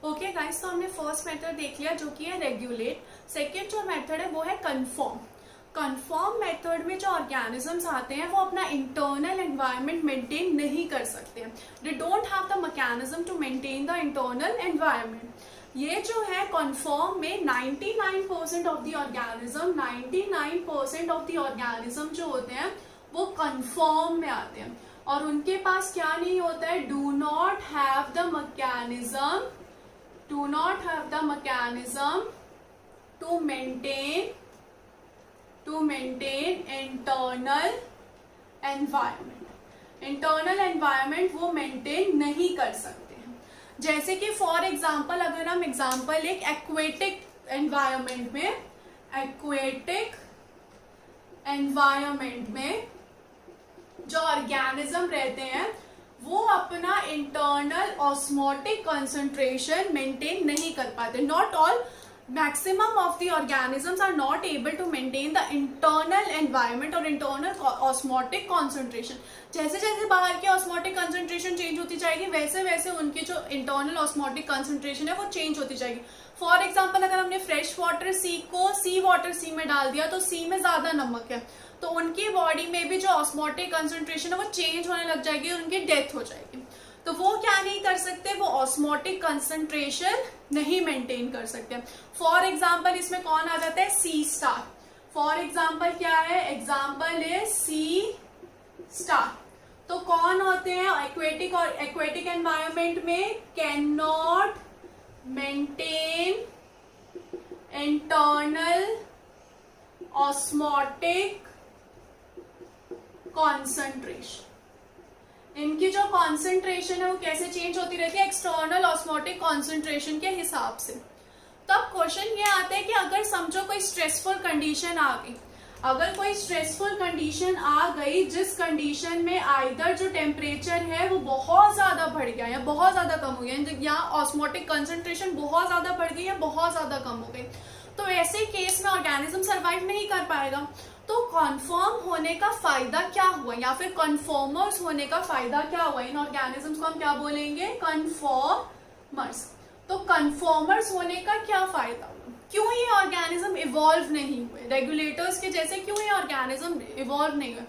Okay guys, तो हमने first method देख लिया जो कि है रेगुलेट। सेकेंड जो मेथड है वो है कन्फर्म। कन्फर्म मेथड में जो ऑर्गेनिजम्स आते हैं वो अपना इंटरनल एनवायरनमेंट मेंटेन नहीं कर सकते हैं। They don't have the mechanism to maintain the internal environment. ये जो है कन्फर्म में 99% of the organism 99% of the organism जो होते हैं वो कन्फर्म में आते हैं और उनके पास क्या नहीं होता है, do not have the mechanism to maintain internal environment वो मेंटेन नहीं कर सकते हैं। जैसे कि फॉर एग्जांपल अगर हम एग्जांपल एक एक्वेटिक एनवायरमेंट में जो ऑर्गेनिज्म रहते हैं वो अपना इंटरनल ऑस्मोटिक कंसंट्रेशन मेंटेन नहीं कर पाते। Not all, maximum of the organisms are not able to maintain the internal environment और इंटरनल ऑस्मोटिक कंसंट्रेशन। जैसे जैसे बाहर की ऑस्मोटिक कंसंट्रेशन चेंज होती जाएगी वैसे वैसे उनकी जो इंटरनल ऑस्मोटिक कंसंट्रेशन है वो चेंज होती जाएगी। फॉर एग्जाम्पल अगर हमने फ्रेश वाटर सी को सी वाटर सी में डाल दिया तो सी में ज्यादा नमक है तो उनकी बॉडी में भी जो ऑस्मोटिक कंसंट्रेशन है वो चेंज होने लग जाएगी और उनकी डेथ हो जाएगी। तो वो क्या नहीं कर सकते, वो ऑस्मोटिक कंसंट्रेशन नहीं मेंटेन कर सकते। फॉर एग्जाम्पल इसमें कौन आ जाता है, सी स्टार। फॉर एग्जाम्पल क्या है, एग्जाम्पल है सी स्टार। तो कौन होते हैं एक्वेटिक और एक्वेटिक एनवायरमेंट में can not maintain internal osmotic concentration. इनकी जो कॉन्सेंट्रेशन है वो कैसे चेंज होती रहती है, एक्सटर्नल ऑस्मोटिक कॉन्सेंट्रेशन के हिसाब से। तो अब क्वेश्चन ये आता है कि अगर समझो कोई स्ट्रेसफुल कंडीशन आ गई, अगर कोई स्ट्रेसफुल कंडीशन आ गई जिस कंडीशन में आइदर जो टेम्परेचर है वो बहुत ज्यादा बढ़ गया या बहुत ज्यादा कम हो गया, या ऑस्मोटिक कंसेंट्रेशन बहुत ज्यादा बढ़ गई या बहुत ज्यादा कम हो गई, तो ऐसे केस में ऑर्गेनिज्म सर्वाइव नहीं कर पाएगा। तो कन्फर्म होने का फायदा क्या हुआ या फिर कन्फर्मर्स होने का फायदा क्या हुआ, इन ऑर्गेनिजम्स को हम क्या बोलेंगे, कन्फर्मर्स। तो कन्फर्मर्स होने का क्या फायदा हुआ, क्यों ये ऑर्गेनिज्म इवॉल्व नहीं हुए, रेगुलेटर्स के जैसे क्यों ये ऑर्गेनिज्म इवॉल्व नहीं हुए।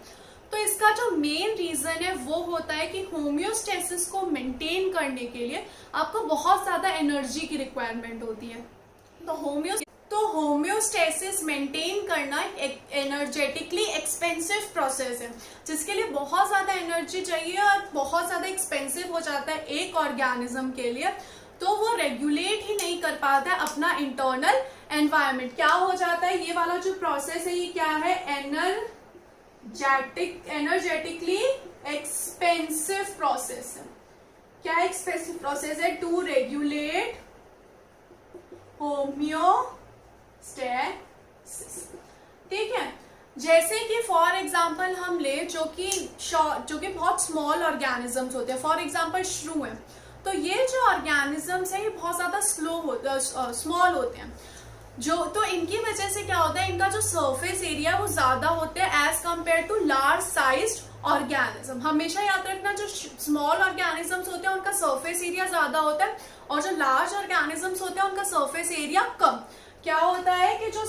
तो इसका जो मेन रीजन है वो होता है कि होम्योस्टेसिस को मेंटेन करने के लिए आपको बहुत ज्यादा एनर्जी की रिक्वायरमेंट होती है। तो होम्योस्टेसिस मेंटेन करना एक एनर्जेटिकली एक्सपेंसिव प्रोसेस है जिसके लिए बहुत ज्यादा एनर्जी चाहिए और बहुत ज्यादा एक्सपेंसिव हो जाता है एक ऑर्गेनिज्म के लिए। तो वो रेगुलेट ही नहीं कर पाता है अपना इंटरनल एनवायरमेंट। क्या हो जाता है, ये वाला जो प्रोसेस है ये क्या है, एनर्जेटिकली एक्सपेंसिव प्रोसेस है। क्या एक्सपेंसिव प्रोसेस है, टू रेगुलेट होम्योस्टेसिस। ठीक है, जैसे कि फॉर एग्जांपल हम ले जो कि बहुत स्मॉल ऑर्गेनिजम्स होते हैं, फॉर एग्जांपल श्रू है। तो ये जो ऑर्गेनिजम्स है ये बहुत ज्यादा स्मॉल होते हैं तो इनकी वजह से क्या होता है, इनका जो सरफेस एरिया है वो ज्यादा होता है as compare to large sized organism. हमेशा याद रखना, जो स्मॉल ऑर्गेनिजम्स होते हैं उनका सरफेस एरिया ज्यादा होता है और जो लार्ज ऑर्गेनिजम्स होते हैं उनका सरफेस एरिया कम। क्या होता है कि जो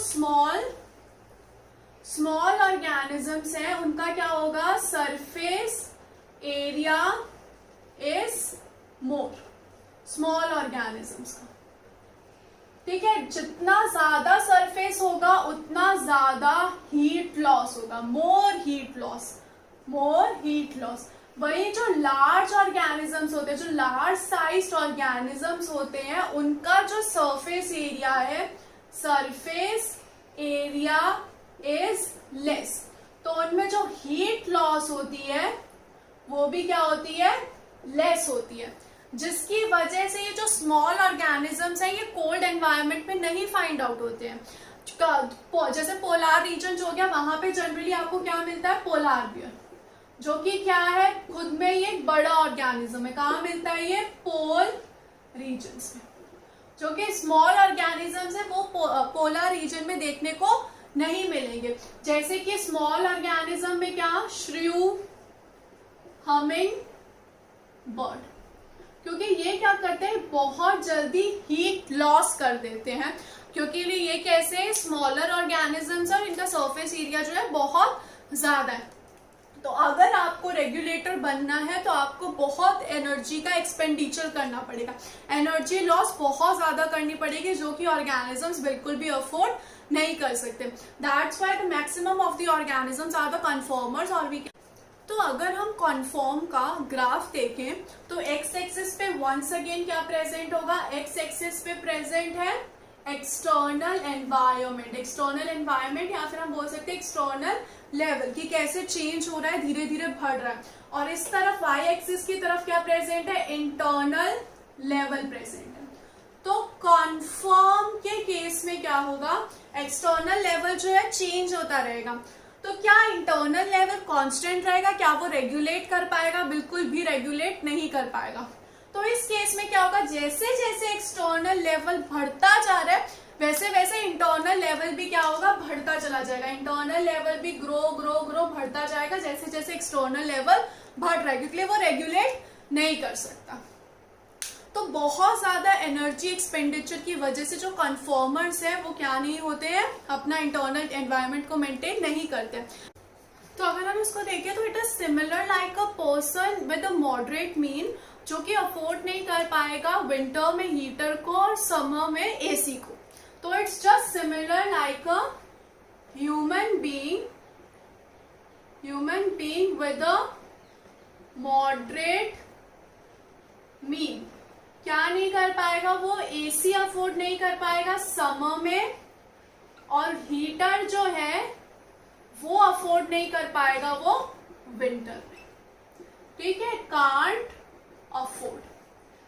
स्मॉल ऑर्गेनिजम्स हैं उनका क्या होगा, surface area is more, small organisms का। ठीक है, जितना ज्यादा सरफेस होगा उतना ज्यादा हीट लॉस होगा, मोर हीट लॉस। वही जो लार्ज ऑर्गेनिजम्स होते हैं, जो लार्ज साइज्ड ऑर्गेनिजम्स होते हैं उनका जो सरफेस एरिया है, सरफेस एरिया इज लेस। तो उनमें जो हीट लॉस होती है वो भी क्या होती है, लेस होती है, जिसकी वजह से ये जो स्मॉल ऑर्गेनिजम्स हैं ये कोल्ड एनवायरनमेंट में नहीं फाइंड आउट होते हैं। जैसे पोलार रीजन जो हो गया वहां पे जनरली आपको क्या मिलता है, पोलार बियर, जो कि क्या है खुद में ये एक बड़ा ऑर्गेनिज्म है। कहाँ मिलता है ये, पोल रीजन्स में। जो कि स्मॉल ऑर्गेनिजम्स है वो पोलर रीजन में देखने को नहीं मिलेंगे। जैसे कि स्मॉल ऑर्गेनिज्म में क्या, श्रू, हमिंग बर्ड, क्योंकि ये क्या करते हैं, बहुत जल्दी हीट लॉस कर देते हैं, क्योंकि ये कैसे स्मॉलर ऑर्गेनिजम्स और इनका सरफेस एरिया जो है बहुत ज्यादा है। तो अगर आपको रेगुलेटर बनना है तो आपको बहुत एनर्जी का एक्सपेंडिचर करना पड़ेगा, एनर्जी लॉस बहुत ज्यादा करनी पड़ेगी, जो कि ऑर्गेनिजम्स बिल्कुल भी अफोर्ड नहीं कर सकते। That's why the maximum of the organisms are the conformers. और वी तो अगर हम कन्फॉर्म का ग्राफ देखें तो एक्स एक्सिस पे वंस अगेन क्या प्रेजेंट होगा, एक्स एक्सिस पे प्रेजेंट है एक्सटर्नल एनवायरमेंट, एक्सटर्नल एनवायरमेंट या फिर हम बोल सकते हैं एक्सटर्नल लेवल की कैसे चेंज हो रहा है, धीरे धीरे बढ़ रहा है। और इस तरफ वाई एक्सिस की तरफ क्या प्रेजेंट है, इंटरनल लेवल प्रेजेंट है। तो कन्फर्म के केस में क्या होगा, एक्सटर्नल लेवल जो है चेंज होता रहेगा। तो क्या इंटरनल लेवल कांस्टेंट रहेगा, क्या वो रेगुलेट कर पाएगा, बिल्कुल भी रेगुलेट नहीं कर पाएगा। तो इस केस में क्या होगा, जैसे जैसे एक्सटर्नल लेवल बढ़ता जा रहा है वैसे वैसे इंटरनल लेवल भी क्या होगा, बढ़ता चला जाएगा। इंटरनल लेवल भी ग्रो ग्रो ग्रो बढ़ता जाएगा जैसे जैसे एक्सटर्नल लेवल बढ़ रहा है, क्योंकि वो रेगुलेट नहीं कर सकता। तो बहुत ज्यादा एनर्जी एक्सपेंडिचर की वजह से जो कन्फॉर्मर्स है वो क्या नहीं होते हैं, अपना इंटरनल एनवायरमेंट को मेंटेन नहीं करते। तो अगर हम इसको देखें तो it is similar like a person with a moderate mean, जो कि अफोर्ड नहीं कर पाएगा विंटर में हीटर को और समर में एसी को। तो it's just similar like a human being with a moderate mean. क्या नहीं कर पाएगा वो, एसी अफोर्ड नहीं कर पाएगा समर में, और हीटर जो है वो अफोर्ड नहीं कर पाएगा वो विंटर में। ठीक है, कांट अफोर्ड।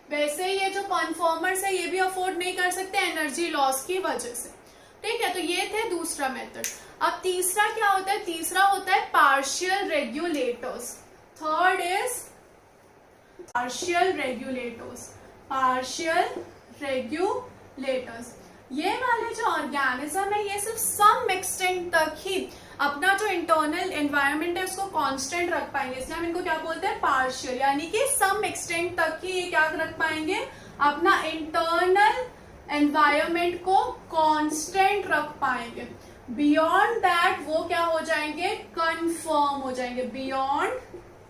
वैसे ये जो कन्फॉर्मर्स है ये भी अफोर्ड नहीं कर सकते एनर्जी लॉस की वजह से। ठीक है, तो ये थे दूसरा मेथड। अब तीसरा क्या होता है, तीसरा होता है partial regulators. Third is partial regulators. Partial regulators, ये वाले जो ऑर्गेनिज्म है ये सिर्फ सम एक्सटेंट तक ही अपना जो इंटरनल एनवायरनमेंट है उसको कांस्टेंट रख पाएंगे, इसलिए हम इनको क्या बोलते हैं, पार्शियल। यानी कि सम एक्सटेंट तक ही ये क्या रख पाएंगे, अपना इंटरनल एनवायरनमेंट को कांस्टेंट रख पाएंगे। बियॉन्ड दैट वो क्या हो जाएंगे, कन्फर्म हो जाएंगे। बियॉन्ड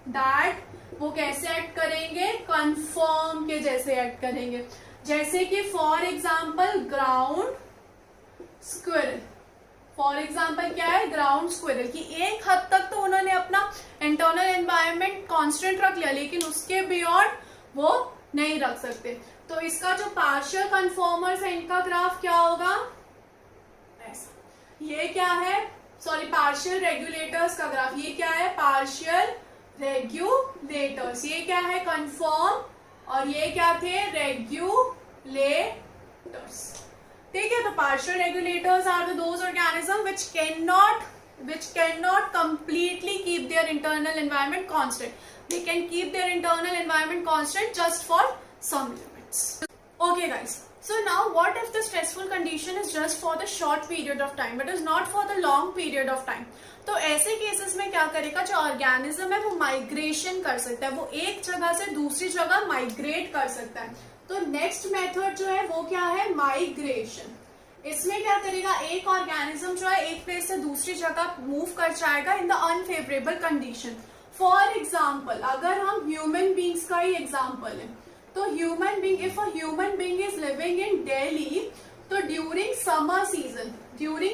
दैट वो कैसे एक्ट करेंगे, कन्फर्म के जैसे एक्ट करेंगे। जैसे कि for example ground squirrel. For example क्या है, ग्राउंड स्क्विरल की एक हद तक तो उन्होंने अपना इंटरनल एनवायरनमेंट कांस्टेंट रख लिया, लेकिन उसके बियॉन्ड वो नहीं रख सकते। तो इसका जो पार्शियल कन्फॉर्मर्स है इनका ग्राफ क्या होगा, ऐसा। ये क्या है, सॉरी पार्शियल रेगुलेटर्स का ग्राफ, ये क्या है पार्शियल रेगुलेटर्स, ये क्या है कन्फर्म, और ये क्या थे रेगुलेटर्स। ठीक है, तो partial regulators are those organism which cannot completely keep their internal environment constant. They can keep their internal environment constant just for some limits. Okay guys, so now what if the stressful condition is just for the short period of time, but is not for the long period of time? तो ऐसे cases में क्या करेगा, जो organism है वो migration कर सकता है, वो एक जगह से दूसरी जगह माइग्रेट कर सकता है। तो नेक्स्ट मेथड जो है वो क्या है, माइग्रेशन। इसमें क्या करेगा, एक ऑर्गेनिज्म जो है एक प्लेस से दूसरी जगह मूव कर जाएगा in the unfavourable condition. For example अगर हम ह्यूमन बींग्स का ही एग्जाम्पल है, तो human being, if a human being is living in Delhi, तो ड्यूरिंग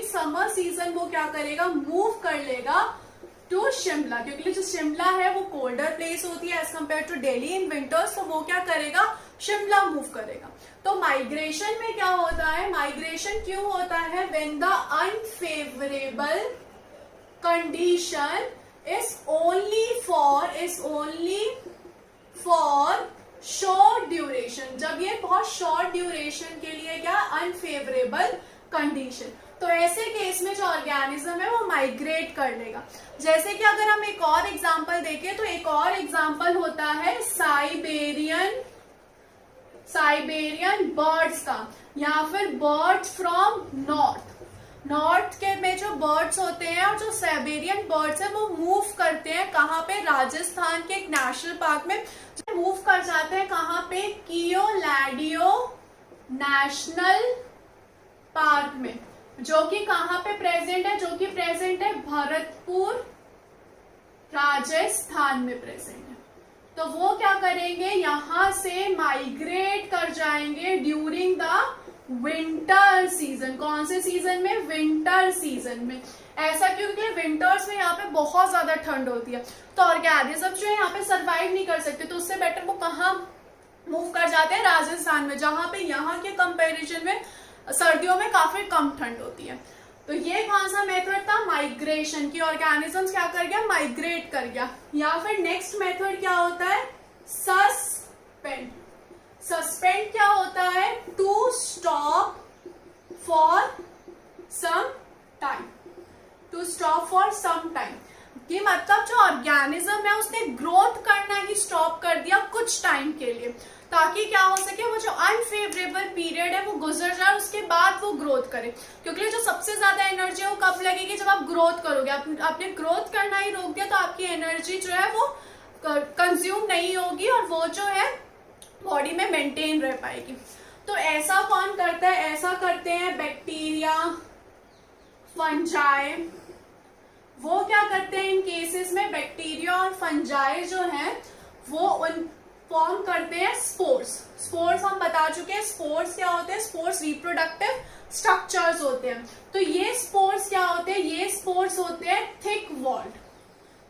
समर सीजन वो क्या करेगा, मूव कर लेगा टू शिमला, क्योंकि जो शिमला है वो कोल्डर प्लेस होती है as compare to Delhi in winters, तो वो क्या करेगा, शिमला मूव करेगा। तो माइग्रेशन में क्या होता है, माइग्रेशन क्यों होता है, when the unfavourable condition is only for short duration, जब ये बहुत शॉर्ट ड्यूरेशन के लिए क्या, अनफेवरेबल कंडीशन। तो ऐसे केस में जो ऑर्गेनिज्म है वो माइग्रेट कर लेगा। जैसे कि अगर हम एक और एग्जांपल देखें, तो एक और एग्जांपल होता है साइबेरियन बर्ड्स का, या फिर बर्ड्स फ्रॉम नॉर्थ। नॉर्थ के में जो बर्ड्स होते हैं और जो साइबेरियन बर्ड्स हैं वो मूव करते हैं कहाँ पे, राजस्थान के एक नेशनल पार्क में मूव कर जाते हैं, कहाँ पे, कियोलाडियो नेशनल पार्क में, जो कि कहाँ पे प्रेजेंट है, जो कि प्रेजेंट है भरतपुर राजस्थान में प्रेजेंट है। तो वो क्या करेंगे, यहां से माइग्रेट कर जाएंगे ड्यूरिंग द विंटर सीजन। कौन से सीजन में, विंटर सीजन में। ऐसा क्योंकि विंटर्स में यहाँ पे बहुत ज्यादा ठंड होती है, तो ऑर्गेनिज्म जो है यहाँ पे सरवाइव नहीं कर सकते, तो उससे बेटर वो कहाँ मूव कर जाते हैं, राजस्थान में, जहां पे यहाँ के कंपेरिजन में सर्दियों में काफी कम ठंड होती है। तो ये कौन सा मेथड था, माइग्रेशन की, ऑर्गेनिजम्स क्या कर गया, माइग्रेट कर गया। या फिर नेक्स्ट मेथड क्या होता है, सस्पेंड। सस्पेंड क्या होता है, to stop for some time, to stop for some time. कि मतलब जो ऑर्गेनिज्म है उसने ग्रोथ करना ही स्टॉप कर दिया कुछ टाइम के लिए, ताकि क्या हो सके, वो जो अनफेवरेबल पीरियड है वो गुजर जाए, उसके बाद वो ग्रोथ करे। क्योंकि जो सबसे ज्यादा एनर्जी है वो कब लगेगी, जब आप ग्रोथ करोगे। आपने ग्रोथ करना ही रोक दिया तो आपकी एनर्जी जो है वो कंज्यूम नहीं होगी और वो जो है बॉडी में मेंटेन रह पाएगी। तो ऐसा कौन करता है, ऐसा करते हैं बैक्टीरिया, फंजाई। वो क्या करते हैं इन केसेस में, बैक्टीरिया और फंजाई जो है वो उन फॉर्म करते हैं स्पोर्स। स्पोर्स हम बता चुके हैं, स्पोर्स क्या होते हैं, स्पोर्स रिप्रोडक्टिव स्ट्रक्चर्स होते हैं। तो ये स्पोर्स क्या होते हैं, ये स्पोर्स होते हैं थिक वॉल्ड।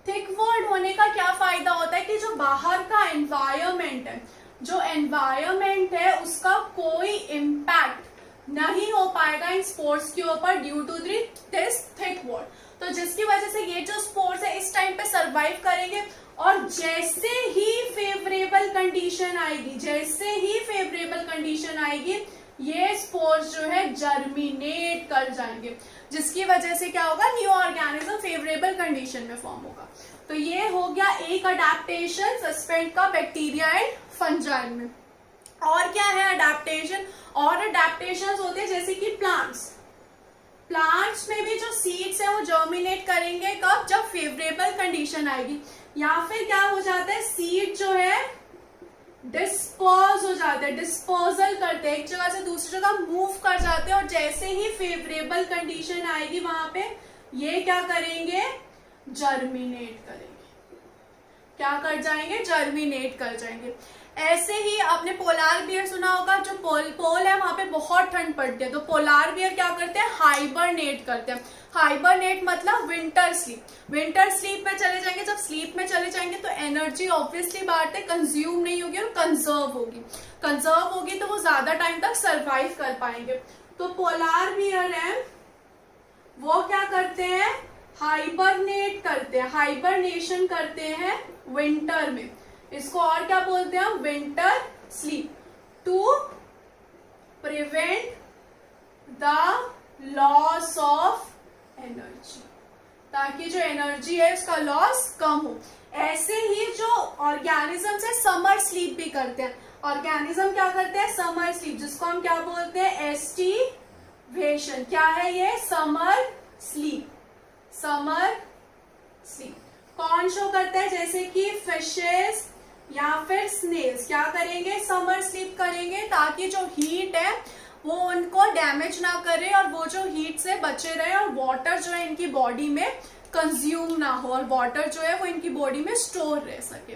थिक वॉल्ड होने का क्या फायदा होता है कि जो बाहर का एनवायरमेंट है, जो एनवायरमेंट है उसका कोई इम्पैक्ट नहीं हो पाएगा इन स्पोर्स के ऊपर due to this thick walled. तो जिसकी वजह से ये जो स्पोर्स है इस टाइम पे सरवाइव करेंगे, और जैसे ही फेवरेबल कंडीशन आएगी, जैसे ही फेवरेबल कंडीशन आएगी, ये स्पोर्स जो है जर्मिनेट कर जाएंगे, जिसकी वजह से क्या होगा, न्यू ऑर्गेनिज्म फेवरेबल कंडीशन में फॉर्म होगा। तो ये हो गया एक अडेप्टेशन सस्पेंड का बैक्टीरिया एंड फंजाई में। और क्या है अडेप्टेशन, और अडेप्टेशन होते हैं जैसे कि प्लांट्स में भी जो सीड्स है वो जर्मिनेट करेंगे कब, जब फेवरेबल कंडीशन आएगी। या फिर क्या हो जाता है, सीड जो है डिस्पर्स हो जाते हैं, डिस्पोजल करते हैं, एक जगह से दूसरी जगह मूव कर जाते हैं, और जैसे ही फेवरेबल कंडीशन आएगी वहां पे ये क्या करेंगे, जर्मिनेट करेंगे। क्या कर जाएंगे, जर्मिनेट कर जाएंगे। ऐसे ही आपने पोलार बियर सुना होगा, जो पोल है वहां पे बहुत ठंड पड़ती है, तो पोलार बियर क्या करते हैं, हाइबरनेट करते हैं। हाइबरनेट मतलब विंटर स्लीप, विंटर स्लीप में चले जाएंगे। जब स्लीप में चले जाएंगे तो एनर्जी ऑब्वियसली बाहर से कंज्यूम नहीं होगी और कंजर्व होगी। कंजर्व होगी तो वो ज्यादा टाइम तक सरवाइव कर पाएंगे। तो पोलार बियर है वो क्या करते हैं, हाइबरनेट करते हैं, हाइबरनेशन करते हैं विंटर में। इसको और क्या बोलते हैं, winter sleep, to prevent the loss of energy, ताकि जो एनर्जी है उसका लॉस कम हो। ऐसे ही जो ऑर्गेनिज्म है समर स्लीप भी करते हैं। ऑर्गेनिज्म क्या करते हैं, समर स्लीप, जिसको हम क्या बोलते हैं, एस्टिवेशन। क्या है ये, समर स्लीप, समर स्लीप। कौन शो करता है, जैसे कि फिशेस या फिर स्नेल्स क्या करेंगे, समर स्लीप करेंगे, ताकि जो हीट है वो उनको डैमेज ना करे और वो जो हीट से बचे रहे, और वाटर जो है इनकी बॉडी में कंज्यूम ना हो, और वाटर जो है वो इनकी बॉडी में स्टोर रह सके।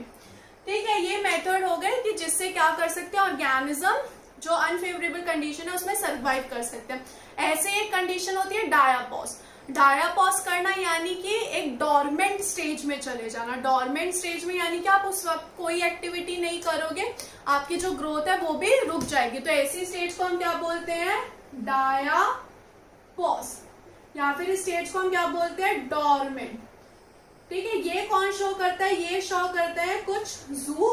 ठीक है, ये मेथड हो गए कि जिससे क्या कर सकते हैं, ऑर्गेनिज्म जो अनफेवरेबल कंडीशन है उसमें सर्वाइव कर सकते हैं। ऐसे एक कंडीशन होती है डायापॉज। डायापॉज करना यानी कि एक डॉर्मेंट स्टेज में चले जाना। डॉर्मेंट स्टेज में यानी कि आप उस वक्त कोई एक्टिविटी नहीं करोगे, आपकी जो ग्रोथ है वो भी रुक जाएगी। तो ऐसी स्टेज को हम क्या बोलते हैं, डायापॉज, या फिर इस स्टेज को हम क्या बोलते हैं, डॉर्मेंट। ठीक है, ये कौन शो करता है, ये शो करता है कुछ जू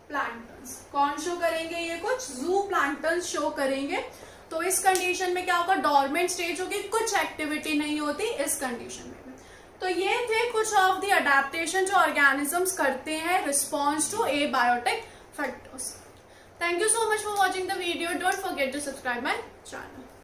प्लांटन्स। कौन शो करेंगे, ये कुछ जू प्लांटन्स शो करेंगे। तो इस कंडीशन में क्या होगा, डॉर्मेंट स्टेज होगी, कुछ एक्टिविटी नहीं होती इस कंडीशन में। तो ये थे कुछ ऑफ द अडेप्टेशन जो ऑर्गेनिजम्स करते हैं response to abiotic factors. Thank you so much for watching the video. Don't forget to subscribe my channel.